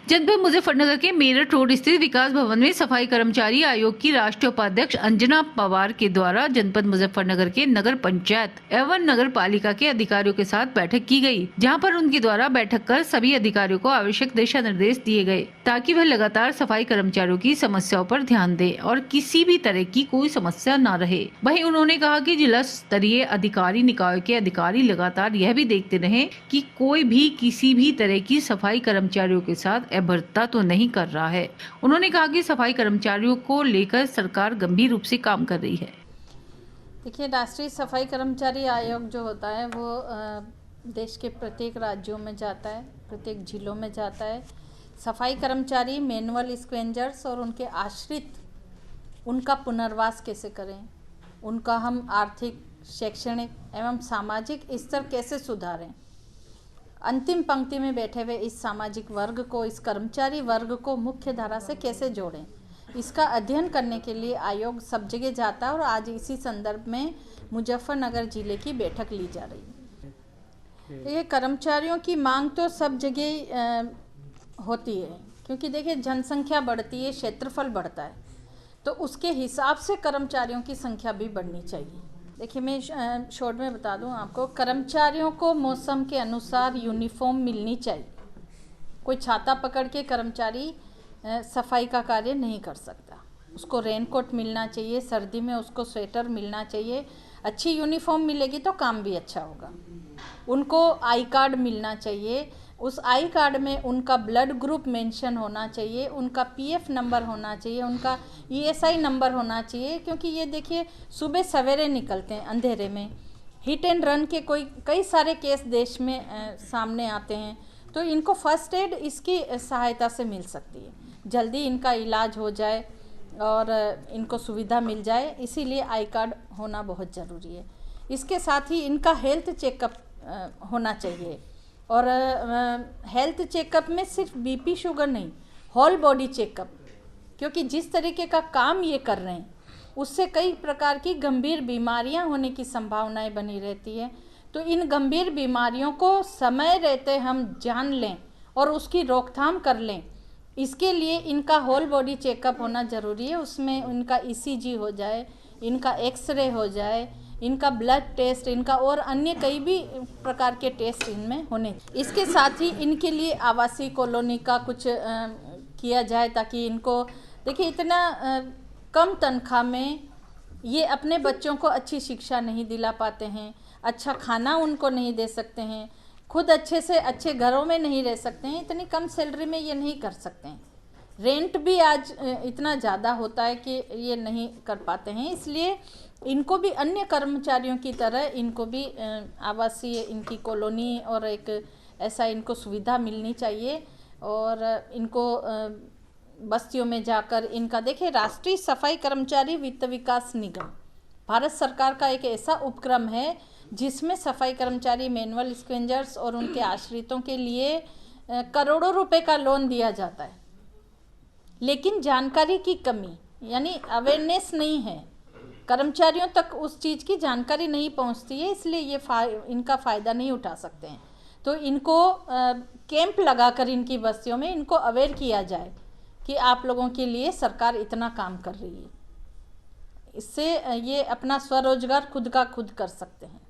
जनपद मुजफ्फरनगर के मेरठ रोड स्थित विकास भवन में सफाई कर्मचारी आयोग की राष्ट्रीय उपाध्यक्ष अंजना पवार के द्वारा जनपद मुजफ्फरनगर के नगर पंचायत एवं नगर पालिका के अधिकारियों के साथ बैठक की गई, जहां पर उनके द्वारा बैठक कर सभी अधिकारियों को आवश्यक दिशा निर्देश दिए गए ताकि वह लगातार सफाई कर्मचारियों की समस्याओं पर ध्यान दे और किसी भी तरह की कोई समस्या न रहे। वहीं उन्होंने कहा कि जिला स्तरीय अधिकारी निकाय के अधिकारी लगातार यह भी देखते रहे कि कोई भी किसी भी तरह की सफाई कर्मचारियों के साथ अभद्रता तो नहीं कर रहा है। उन्होंने कहा कि सफाई कर्मचारियों को लेकर सरकार गंभीर रूप से काम कर रही है। देखिए, राष्ट्रीय सफाई कर्मचारी आयोग जो होता है वो देश के प्रत्येक राज्यों में जाता है, प्रत्येक जिलों में जाता है। सफाई कर्मचारी, मैनुअल स्क्वेंजर्स और उनके आश्रित, उनका पुनर्वास कैसे करें, उनका हम आर्थिक, शैक्षणिक एवं सामाजिक स्तर कैसे सुधारें, अंतिम पंक्ति में बैठे हुए इस सामाजिक वर्ग को, इस कर्मचारी वर्ग को मुख्य धारा से कैसे जोड़ें, इसका अध्ययन करने के लिए आयोग सब जगह जाता है। और आज इसी संदर्भ में मुजफ्फरनगर जिले की बैठक ली जा रही है। ये कर्मचारियों की मांग तो सब जगह होती है, क्योंकि देखिए जनसंख्या बढ़ती है, क्षेत्रफल बढ़ता है, तो उसके हिसाब से कर्मचारियों की संख्या भी बढ़नी चाहिए। देखिए, मैं शॉर्ट में बता दूं आपको, कर्मचारियों को मौसम के अनुसार यूनिफॉर्म मिलनी चाहिए। कोई छाता पकड़ के कर्मचारी सफाई का कार्य नहीं कर सकता, उसको रेनकोट मिलना चाहिए, सर्दी में उसको स्वेटर मिलना चाहिए। अच्छी यूनिफॉर्म मिलेगी तो काम भी अच्छा होगा। उनको आई कार्ड मिलना चाहिए, उस आई कार्ड में उनका ब्लड ग्रुप मेंशन होना चाहिए, उनका पीएफ नंबर होना चाहिए, उनका ईएसआई नंबर होना चाहिए। क्योंकि ये देखिए, सुबह सवेरे निकलते हैं अंधेरे में, हिट एंड रन के कई सारे केस देश में सामने आते हैं, तो इनको फर्स्ट एड इसकी सहायता से मिल सकती है, जल्दी इनका इलाज हो जाए और इनको सुविधा मिल जाए। इसीलिए आई कार्ड होना बहुत ज़रूरी है। इसके साथ ही इनका हेल्थ चेकअप होना चाहिए, और हेल्थ चेकअप में सिर्फ बीपी शुगर नहीं, होल बॉडी चेकअप, क्योंकि जिस तरीके का काम ये कर रहे हैं उससे कई प्रकार की गंभीर बीमारियां होने की संभावनाएं बनी रहती है। तो इन गंभीर बीमारियों को समय रहते हम जान लें और उसकी रोकथाम कर लें, इसके लिए इनका होल बॉडी चेकअप होना ज़रूरी है। उसमें इनका ईसीजी हो जाए, इनका एक्सरे हो जाए, इनका ब्लड टेस्ट, इनका और अन्य कई भी प्रकार के टेस्ट इनमें होने। इसके साथ ही इनके लिए आवासीय कॉलोनी का कुछ किया जाए, ताकि इनको देखिए, इतना कम तनख्वाह में ये अपने बच्चों को अच्छी शिक्षा नहीं दिला पाते हैं, अच्छा खाना उनको नहीं दे सकते हैं, खुद अच्छे से अच्छे घरों में नहीं रह सकते हैं, इतनी कम सैलरी में ये नहीं कर सकते हैं। रेंट भी आज इतना ज़्यादा होता है कि ये नहीं कर पाते हैं। इसलिए इनको भी अन्य कर्मचारियों की तरह इनको भी आवासीय इनकी कॉलोनी और एक ऐसा इनको सुविधा मिलनी चाहिए। और इनको बस्तियों में जाकर इनका, देखिए, राष्ट्रीय सफाई कर्मचारी वित्त विकास निगम भारत सरकार का एक ऐसा उपक्रम है जिसमें सफाई कर्मचारी, मैनुअल स्क्वेंजर्स और उनके आश्रितों के लिए करोड़ों रुपए का लोन दिया जाता है। लेकिन जानकारी की कमी, यानी अवेयरनेस नहीं है, कर्मचारियों तक उस चीज़ की जानकारी नहीं पहुंचती है, इसलिए ये इनका फ़ायदा नहीं उठा सकते हैं। तो इनको कैंप लगाकर इनकी बस्तियों में इनको अवेयर किया जाए कि आप लोगों के लिए सरकार इतना काम कर रही है। इससे ये अपना स्वरोजगार खुद का खुद कर सकते हैं।